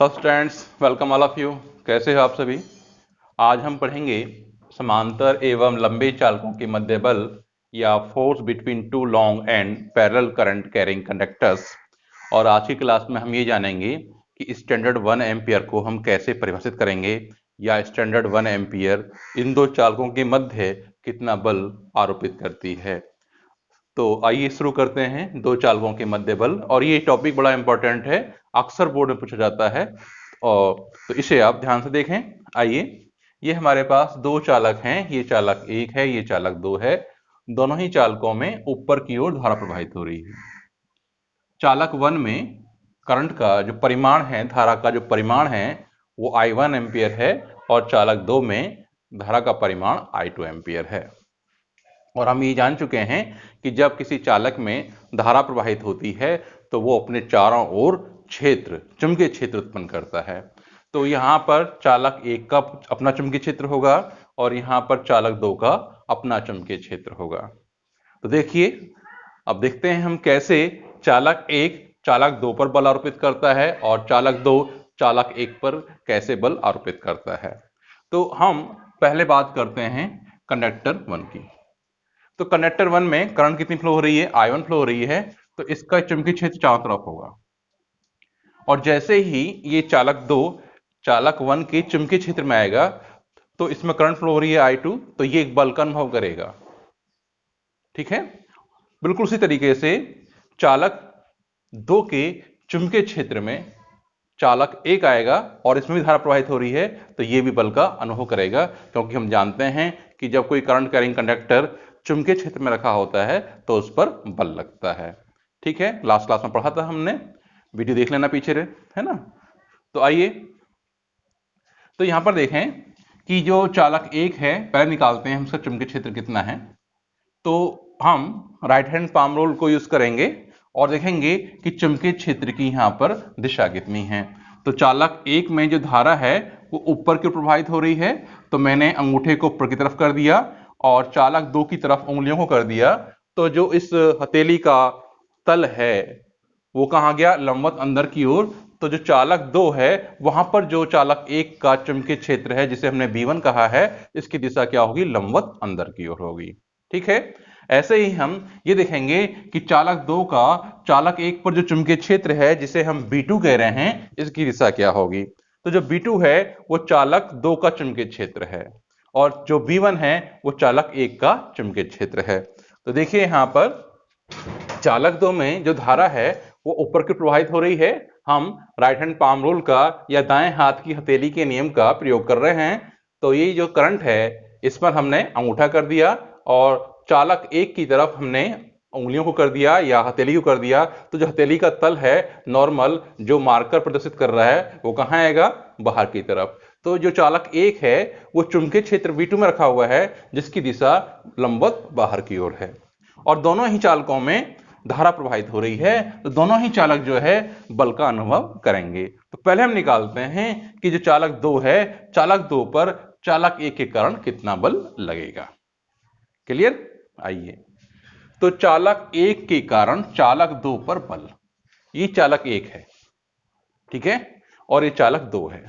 Hello students, welcome all of you. कैसे हो आप सभी। आज हम पढ़ेंगे समांतर एवं लंबे चालकों के मध्य बल या force between two long and parallel current carrying conductors. और आज की क्लास में हम ये जानेंगे कि स्टैंडर्ड 1 एम्पियर को हम कैसे परिभाषित करेंगे या स्टैंडर्ड 1 एम्पियर इन दो चालकों के मध्य कितना बल आरोपित करती है। तो आइए शुरू करते हैं दो चालकों के मध्य बल। और ये टॉपिक बड़ा इंपॉर्टेंट है, अक्सर बोर्ड में पूछा जाता है, और तो इसे आप ध्यान से देखें। आइए, ये हमारे पास दो चालक हैं, ये चालक एक है, ये चालक दो है। दोनों ही चालकों में ऊपर की ओर धारा प्रवाहित हो रही है। चालक 1 में करंट का जो परिमाण है, धारा का जो परिमाण है वो I1 एम्पियर है, और चालक 2 में धारा का परिमाण I2 एम्पियर है। और हम ये जान चुके हैं कि जब किसी चालक में धारा प्रवाहित होती है तो वो अपने चारों ओर क्षेत्र, चुंबकीय क्षेत्र उत्पन्न करता है। तो यहाँ पर चालक एक का अपना चुंबकीय क्षेत्र होगा और यहाँ पर चालक दो का अपना चुंबकीय क्षेत्र होगा। तो देखिए, अब देखते हैं हम कैसे चालक एक चालक दो पर बल आरोपित करता है और चालक दो चालक एक पर कैसे बल आरोपित करता है। तो हम पहले बात करते हैं कंडक्टर 1 की। तो कंडक्टर 1 में करंट कितनी फ्लो हो रही है, I1 फ्लो हो रही है। तो इसका चुंबकीय क्षेत्र चारों तरफ होगा। और जैसे ही ये चालक 2 चालक 1 के चुंबकीय क्षेत्र में आएगा तो इसमें करंट फ्लो हो रही है I2, तो ये एक बल का अनुभव करेगा। ठीक है, बिल्कुल उसी तरीके से चालक 2 के चुंबकीय क्षेत्र में चालक एक आएगा और इसमें भी धारा प्रवाहित हो रही है, तो ये भी बल का अनुभव करेगा, क्योंकि हम जानते हैं कि जब कोई करंट कैरिंग कंडक्टर चुंबकीय क्षेत्र में रखा होता है तो उस पर बल लगता है। ठीक है, लास्ट क्लास में पढ़ा था हमने, वीडियो देख लेना पीछे है ना। तो आइए, तो यहां पर देखें कि जो चालक एक है, पहले निकालते हैं हम उसका चुंबकीय क्षेत्र कितना है। तो हम राइट हैंड पाम रूल को यूज करेंगे और देखेंगे कि चुंबकीय क्षेत्र की यहां पर दिशा कितनी है। तो चालक एक में जो धारा है वो ऊपर की ओर प्रवाहित हो रही है, तो मैंने अंगूठे को ऊपर की तरफ कर दिया और चालक दो की तरफ उंगलियों को कर दिया। तो जो इस हथेली का तल है वो कहां गया, लंबवत अंदर की ओर। तो जो चालक दो है वहां पर जो चालक एक का चुंबकीय क्षेत्र है जिसे हमने B1 कहा है, इसकी दिशा क्या होगी, लंबवत अंदर की ओर होगी। ठीक है, ऐसे ही हम ये देखेंगे कि चालक दो का चालक एक पर जो चुंबकीय क्षेत्र है जिसे हम B2 कह रहे हैं, इसकी दिशा क्या होगी। तो जो B2 है वो चालक दो का चुंबकीय क्षेत्र है और जो B1 है वो चालक एक का चुंबकीय क्षेत्र है। तो देखिए यहां पर चालक दो में जो धारा है वो ऊपर की प्रवाहित हो रही है। हम राइट हैंड पाम रूल का या दाएं हाथ की हथेली के नियम का प्रयोग कर रहे हैं। तो ये जो करंट है इस पर हमने अंगूठा कर दिया और चालक एक की तरफ हमने उंगलियों को कर दिया या हथेली को कर दिया। तो जो हथेली का तल है नॉर्मल जो मार्कर प्रदर्शित कर रहा है वो कहां आएगा, बाहर की तरफ। तो जो चालक एक है वो चुंबकीय क्षेत्र B2 में रखा हुआ है जिसकी दिशा लंबवत बाहर की ओर है और दोनों ही चालकों में धारा प्रवाहित हो रही है। तो दोनों ही चालक जो है बल का अनुभव करेंगे। तो पहले हम निकालते हैं कि जो चालक दो है, चालक दो पर चालक एक के कारण कितना बल लगेगा। क्लियर, आइए। तो चालक एक के कारण चालक दो पर बल, ये चालक एक है, ठीक है, और ये चालक दो है।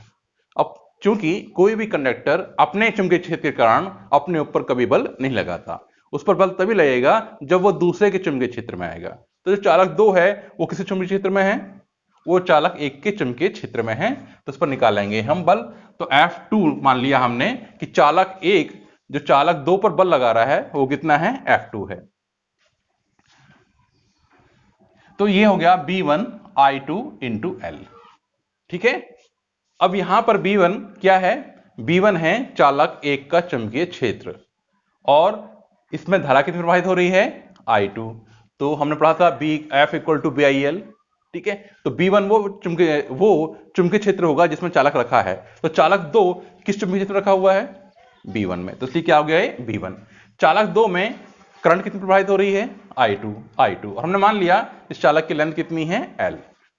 अब चूंकि कोई भी कंडक्टर अपने चुंबकीय क्षेत्र के कारण अपने ऊपर कभी बल नहीं लगाता, उस पर बल तभी लगेगा जब वो दूसरे के चुंबकीय क्षेत्र में आएगा। तो जो चालक दो है वो किसी चुंबकीय क्षेत्र में है, वो चालक एक के चुंबकीय क्षेत्र में है, तो उस पर निकालेंगे हम बल। तो F2 मान लिया हमने कि चालक एक जो चालक दो पर बल लगा रहा है वो कितना है, F2 है। तो ये हो गया B1 I2 इंटू L। ठीक है, अब यहां पर B1 क्या है, B1 है चालक एक का चुंबकीय क्षेत्र और इसमें धारा कितनी प्रवाहित हो रही है, I2। तो हमने पढ़ा था F इक्वल टू BIL। ठीक है, तो B1 वो चुंबकीय क्षेत्र होगा जिसमें चालक रखा है। तो चालक दो किस चुंबकीय क्षेत्र में रखा हुआ है, B1 में, तो इसलिए क्या हो गया है B1। चालक दो में करंट कितनी प्रवाहित हो रही है, I2 और हमने मान लिया इस चालक की लेंथ कितनी है, L।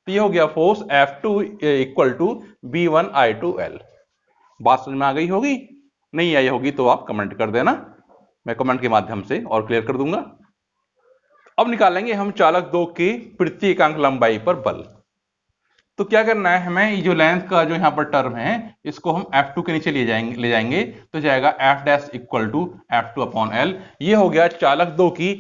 तो ये हो गया force F2 equal to B1 I2 L। बात समझ में आ गई होगी, नहीं आई होगी तो आप कमेंट कर देना, मैं कमेंट के माध्यम से और क्लियर कर दूंगा। अब निकालेंगे हम चालक दो की प्रत्येक अंक लंबाई पर बल। तो क्या करना है हमें, ये जो लेंथ का जो यहाँ पर टर्म है इसको हम F2 के नीचे ले जाएंगे तो जाएगा F dash equal to F2 upon L। ये हो गया चालक 2 की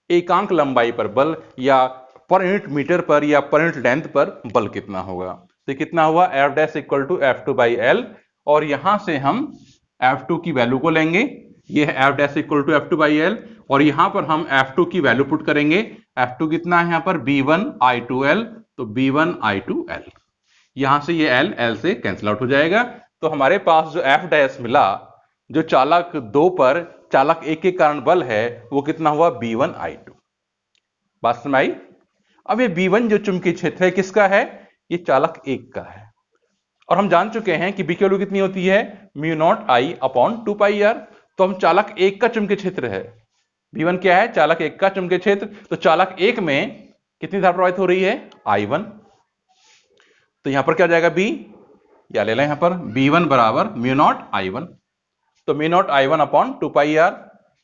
एकांक लंबाई पर बल, या पर यूनिट मीटर पर या पर यूनिट लेंथ पर बल कितना होगा। तो कितना हुआ F dash equal to F2 by L, और यहां से हम F2 की वैल्यू को लेंगे, ये है F dash equal to F2 by L, और यहां पर हम F2 की वैल्यू पुट करेंगे। F2 कितना है यहाँ पर B1I2L, तो B1I2L, यहां से ये L से कैंसिल आउट हो जाएगा। तो हमारे पास जो F डैश मिला, जो चालक 2 पर चालक 1 के कारण बल है, वो कितना हुआ B1I2। बात समझ आई। अब ये B1 जो चुंबकीय क्षेत्र है किसका है, ये चालक 1 का है, और हम जान चुके हैं कि B की वैल्यू कितनी होती है mu naught I upon 2 pi R। तो हम चालक 1 का चुंबकीय क्षेत्र है, B1 क्या है, चालक 1 का चुंबकीय क्षेत्र, तो चालक 1 में कितनी धारा प्रवाहित हो रही है I1। तो यहां पर क्या हो जाएगा B, या ले लें यहां पर B1 बराबर म्यू नॉट I1, तो म्यू नॉट I1 अपॉन 2 पाई R।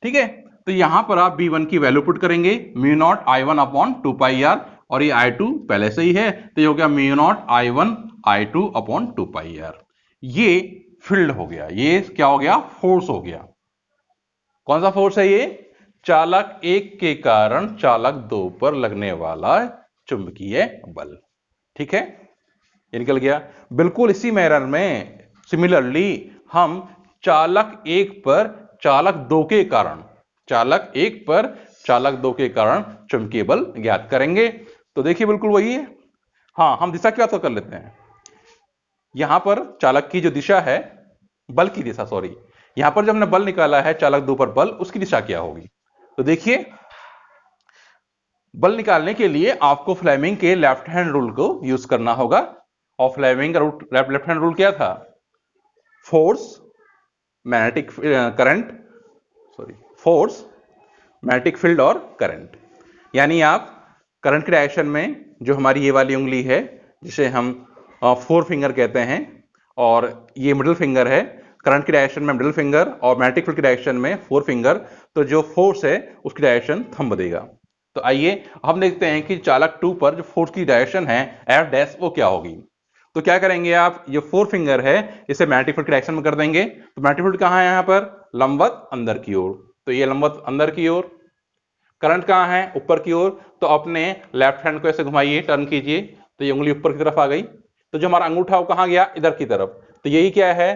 ठीक है, तो यहां पर आप B1 की वैल्यू पुट करेंगे म्यू नॉट I1 अपॉन 2 पाई R, और ये I2 पहले से ही है, तो ये हो गया mu naught I1 I2 upon 2 पाई R। ये फील्ड हो गया, ये क्या हो गया, फोर्स हो गया। कौन सा फोर्स है ये, चालक 1 के कारण चालक 2 पर लगने वाला चुंबकीय बल। ठीक है, ये निकल गया। बिल्कुल इसी मैनर में सिमिलरली हम चालक 1 पर चालक 2 के कारण, चालक 1 पर चालक 2 के कारण चुंबकीय बल ज्ञात करेंगे। तो देखिए बिल्कुल वही है। हाँ, हम दिशा की बात कर लेते हैं। यहां पर चालक की जो दिशा है, बल की दिशा, सॉरी, यहां पर जब हमने बल निकाला है चालक 2 पर बल, उसकी दिशा क्या होगी। तो देखिए, बल निकालने के लिए आपको फ्लेमिंग के लेफ्ट हैंड रूल को यूज करना होगा, और फ्लेमिंग का लेफ्ट हैंड रूल क्या था, force magnetic current, sorry force magnetic field और करंट। यानी आप करंट की डायरेक्शन में जो हमारी ये वाली उंगली है जिसे हम 4 फिंगर कहते हैं, और ये मिडिल फिंगर है, करंट की डायरेक्शन में मिडिल फिंगर और मैग्नेटिक फील्ड की डायरेक्शन में 4 फिंगर, तो जो फोर्स है उसकी डायरेक्शन थंब देगा। तो आइए हम देखते हैं कि चालक 2 पर जो फोर्स की डायरेक्शन है F डैश वो क्या होगी। तो क्या करेंगे आप, ये 4 फिंगर है इसे मैग्नेटिक फील्ड की डायरेक्शन में कर देंगे। तो मैग्नेटिक फील्ड कहां है, यहां पर लंबवत अंदर की ओर, तो ये लंबवत अंदर की ओर। करंट कहां है, ऊपर की ओर, तो अपने लेफ्ट हैंड को ऐसे घुमाइए, टर्न कीजिए, तो ये उंगली ऊपर की तरफ आ गई। तो जो हमारा अंगूठा वो कहां गया, इधर की तरफ। तो यही क्या है,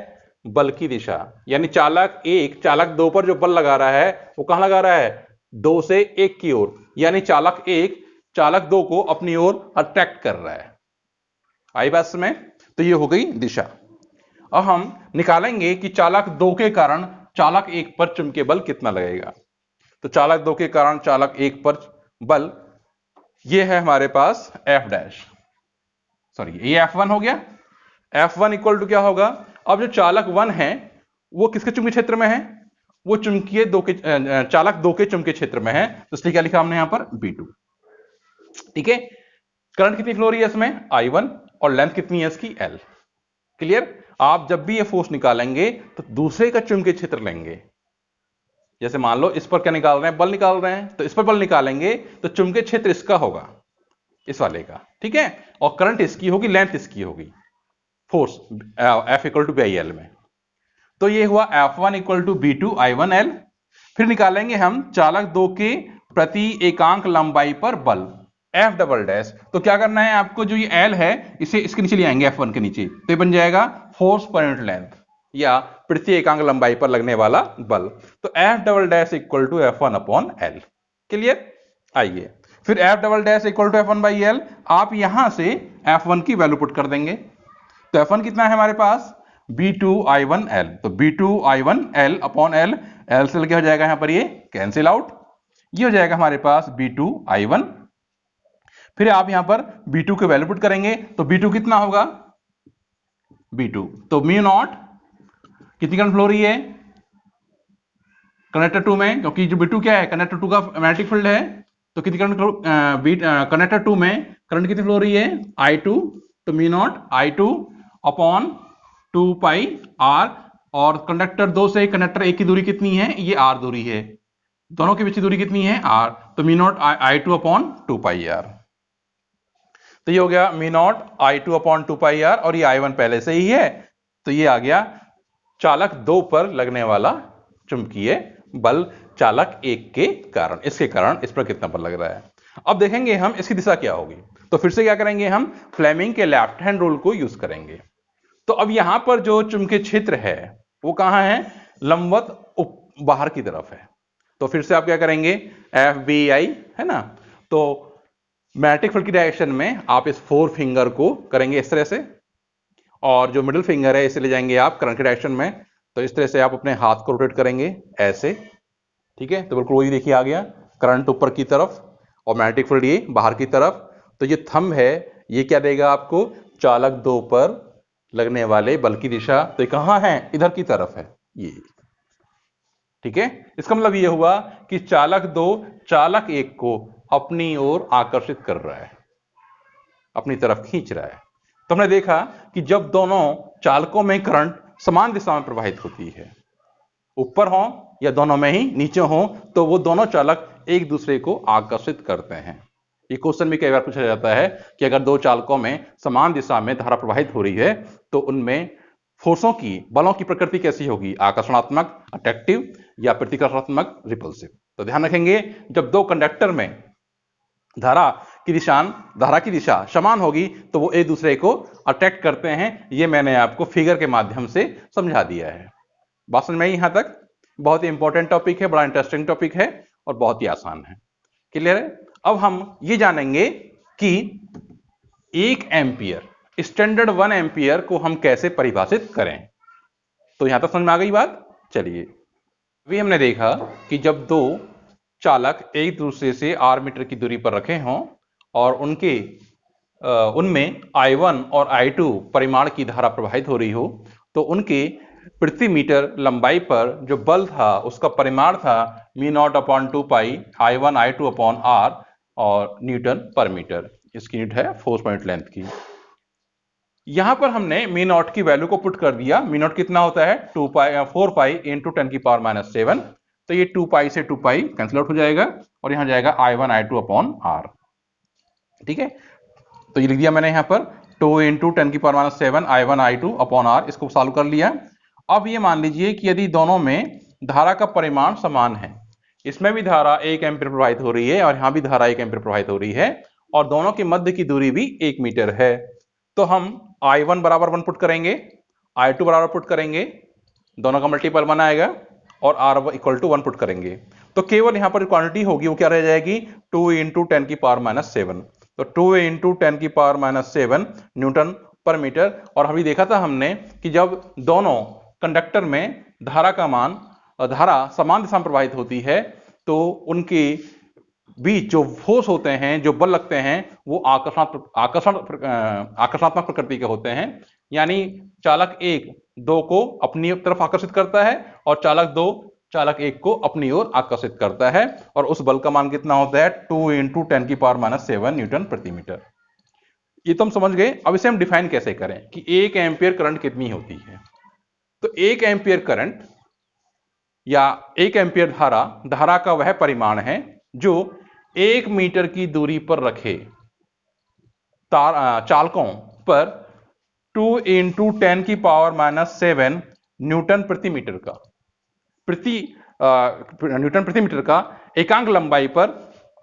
बल की दिशा। यानी चालक 1 चालक 2 पर जो बल लगा रहा है वो कहां लगा रहा है, 2 से 1 की ओर, यानी चालक 1 चालक 2 को अपनी ओर अट्रैक्ट कर रहा है। आई बात में, तो ये हो गई दिशा। अब हम निकालेंगे कि चालक 2 के कारण चालक 1 पर चुंबकीय बल कितना लगेगा। तो चालक 2 के कारण चालक 1 पर बल, ये है हमारे पास F डैश, सॉरी ये F1 हो गया। F1 इक्वल टू क्या होगा, अब जो चालक 1 है वो किसके चुंबकीय क्षेत्र में है, वो चुंबकीय 2 के चालक 2 के चुंबकीय क्षेत्र में है, तो इसलिए क्या लिखा हमने यहां पर B2। ठीक है, करंट कितनी फ्लो रही है इसमें I1, और लेंथ कितनी है इसकी L। क्लियर। आप जब भी ये फोर्स निकालेंगे तो दूसरे का चुंबकीय क्षेत्र लेंगे। जैसे मान लो इस पर क्या निकाल रहे हैं, बल निकाल रहे हैं, तो इस पर बल निकालेंगे तो चुंबकीय क्षेत्र इसका होगा, इस वाले का। ठीक है, और करंट इसकी होगी, लेंथ इसकी होगी, force F equal to BIL में। तो ये हुआ F1 इक्वल टू B2I1L। फिर निकालेंगे हम चालक 2 के प्रति एकांक लंबाई पर बल F डबल डैश। तो क्या करना है आपको, जो ये L है इसे इसके नीचे ले आएंगे F1 के नीचे, तो ये बन जाएगा फोर्स पर यूनिट लेंथ, या प्रति एकांक लंबाई पर लगने वाला बल। तो F double dash equal to F1 upon L। Clear. आइए फिर F double dash equal to F1 by L, आप यहां से F1 की वैल्यू पुट कर देंगे। तो F1 कितना है हमारे पास, B2I1L, तो B2I1L अपॉन L, L से क्या हो जाएगा यहां पर, ये कैंसिल आउट, ये हो जाएगा हमारे पास B2I1। फिर आप यहां पर B2 के वैल्यू पुट करेंगे, तो B2 कितना होगा, B2 तो म्यू नॉट, कितनी करंट फ्लो रही है कनेक्टर 2 में, क्योंकि जो B2 क्या है, कनेक्टर 2 का मैग्नेटिक फील्ड है, तो कितनी करंट कनेक्टर 2 में करंट कितनी फ्लो रही है I2, तो म्यू नॉट I2 अपॉन 2 पाई R, और कंडक्टर 2 से कंडक्टर 1 की दूरी कितनी है, ये R दूरी है, दोनों के बीच की दूरी कितनी है R, तो म्यू नॉट I2 अपॉन 2 पाई R। तो ये हो गया me not I2 upon 2πr, और ये I1 पहले से ही है, तो ये आ गया चालक 2 पर लगने वाला चुंबकीय बल चालक 1 के कारण, इसके कारण इस पर कितना बल लग रहा है। अब देखेंगे हम इसकी दिशा क्या होगी। तो फिर से क्या करेंगे, हम फ्लेमिंग के लेफ्ट हैंड रूल को यूज करेंगे। तो अब यहां पर जो चुंबकीय क्षेत्र है वो कहां है, लंबवत बाहर की तरफ है। तो फिर से आप क्या करेंगे, FBI है ना, तो मैग्नेटिक फील्ड की डायरेक्शन में आप इस 4 फिंगर को करेंगे इस तरह से, और जो मिडिल फिंगर है इसे ले जाएंगे आप करंट की डायरेक्शन में। तो इस तरह से आप अपने हाथ को रोटेट करेंगे ऐसे, ठीक है। तो बिल्कुल वही देखिए आ गया, करंट ऊपर की तरफ और मैग्नेटिक फील्ड ये बाहर की तरफ। तो ये थंब है, ये क्या देगा आपको, चालक 2 पर लगने वाले बल की दिशा। तो ये कहां है, इधर की तरफ है ये, ठीक है। इसका मतलब ये हुआ कि चालक 2 चालक 1 को अपनी ओर आकर्षित कर रहा है, अपनी तरफ खींच रहा है। तो हमने देखा कि जब दोनों चालकों में करंट समान दिशा में प्रवाहित होती है, ऊपर हो या दोनों में ही नीचे हो, तो वो दोनों चालक एक दूसरे को आकर्षित करते हैं। ये क्वेश्चन भी कई बार पूछा जाता है कि अगर दो चालकों में समान दिशा में धारा प्रवाहित हो रही है तो उनमें फोर्सों की, बलों की प्रकृति कैसी होगी, आकर्षणात्मक अट्रैक्टिव या प्रतिकर्षणात्मक रिपल्सिव। तो ध्यान रखेंगे, जब दो कंडक्टर में धारा की दिशा समान होगी तो वो एक दूसरे को अट्रैक्ट करते हैं। ये मैंने आपको फिगर के माध्यम से समझा दिया है। बात समझ में आई यहां तक? बहुत ही इंपॉर्टेंट टॉपिक है, बड़ा इंटरेस्टिंग टॉपिक है और बहुत ही आसान है। क्लियर है? अब हम ये जानेंगे कि 1 एम्पियर, स्टैंडर्ड 1 एम्पियर को हम कैसे परिभाषित करें। तो यहां तक समझ में आ गई बात? चलिए, अभी हमने देखा कि जब दो चालक एक दूसरे से r मीटर की दूरी पर रखे हों और उनमें I1 और I2 परिमाण की धारा प्रवाहित हो रही हो, तो उनके प्रति मीटर लंबाई पर जो बल था उसका परिमाण था μ0 अपॉन 2 पाई I1 I2 अपॉन R और न्यूटन पर मीटर। इसकी यूनिट है फोर्स पॉइंट लेंथ की। यहां पर हमने μ0 की वैल्यू को पुट कर दिया। μ0 कितना होता है, 4 पाई इंटू 10 की पावर -7। तो ये 2 पाई से 2 पाई कैंसिल आउट हो जाएगा और यहां जाएगा I1 I2 अपॉन R। ठीक है, तो ये लिख दिया मैंने यहां पर 2 इंटू 10 की power -7 I1 I2 upon R। इसको सॉल्व कर लिया। अब ये मान लीजिए कि यदि दोनों में धारा का परिमाण समान है, इसमें भी धारा 1 एम्पीयर प्रवाहित हो रही है और यहां भी धारा 1 एम्पीयर प्रवाहित हो रही है और दोनों के मध्य की दूरी भी 1 मीटर है, तो हम I1 बराबर 1 पुट करेंगे, I2 बराबर पुट करेंगे, दोनों का मल्टीपल 1 आएगा और R इक्वल टू 1 पुट करेंगे। तो केवल यहां पर क्वांटिटी होगी वो क्या रह जाएगी, 2 इंटू 10 की पावर -7। तो 2 इंटू 10 की पावर -7 न्यूटन पर मीटर। और अभी देखा था हमने कि जब दोनों कंडक्टर में धारा समान दिशा में प्रवाहित होती है तो उनके बीच जो फोर्स होते हैं, जो बल लगते हैं, वो आकर्षणात्मक प्रकृति के होते हैं। यानी चालक 1 2 को अपनी तरफ आकर्षित करता है और चालक 2 चालक 1 को अपनी ओर आकर्षित करता है। और उस बल का मान कितना होता है, 2 इंटू 10 की पावर -7 न्यूटन प्रति मीटर। ये तो हम समझ गए। अब इसे हम डिफाइन कैसे करें कि 1 एम्पियर करंट कितनी होती है। तो 1 एम्पियर करंट या 1 एम्पियर धारा का वह परिमाण है जो 1 मीटर की दूरी पर रखे चालकों पर 2 इंटू 10 की पावर -7 न्यूटन प्रति मीटर का एकांक लंबाई पर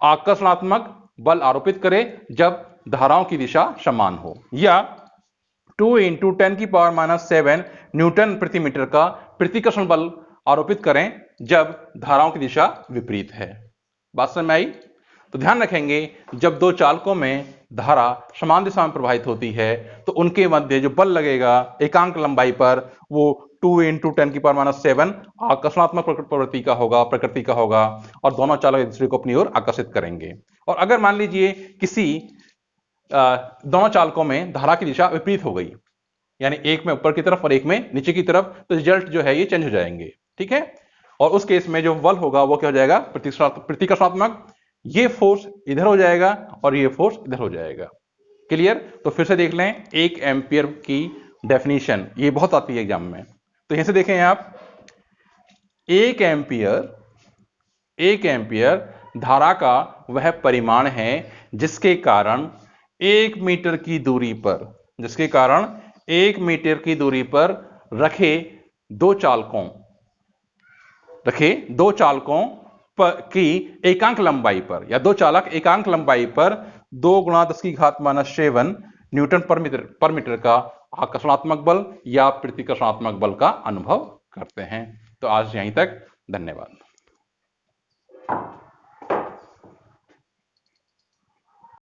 आकर्षणात्मक बल आरोपित करे जब धाराओं की दिशा समान हो, या 2 इंटू 10 की पावर -7 न्यूटन प्रति मीटर का प्रतिकर्षण बल आरोपित करें जब धाराओं की दिशा विपरीत है। बात समझ में आई? तो ध्यान रखेंगे, जब दो चालकों में धारा समान दिशा में प्रवाहित होती है तो उनके मध्य जो बल लगेगा एकांक लंबाई पर वो 2 इंटू 10 की पावर -7 आकर्षणात्मक प्रकृति का होगा और दोनों चालक एक दूसरे को अपनी ओर आकर्षित करेंगे। और अगर मान लीजिए किसी दोनों चालकों में धारा की दिशा विपरीत हो गई, यानी एक में ऊपर की तरफ और एक में नीचे की तरफ, तो रिजल्ट जो है ये चेंज हो जाएंगे। ठीक है, और उस केस में जो बल होगा वो क्या हो जाएगा, प्रतिकर्षणात्मक। ये फोर्स इधर हो जाएगा और ये फोर्स इधर हो जाएगा। क्लियर? तो फिर से देख लें 1 एम्पियर की डेफिनेशन, ये बहुत आती है एग्जाम में। तो यहां से देखें आप, 1 एम्पियर धारा का वह परिमाण है जिसके कारण 1 मीटर की दूरी पर, जिसके कारण 1 मीटर की दूरी पर रखे दो चालकों की एकांक लंबाई पर, या दो चालक एकांक लंबाई पर 2 × 10⁻⁷ न्यूटन पर मीटर का आकर्षणात्मक बल या प्रतिकर्षणात्मक बल का अनुभव करते हैं। तो आज यहीं तक, धन्यवाद।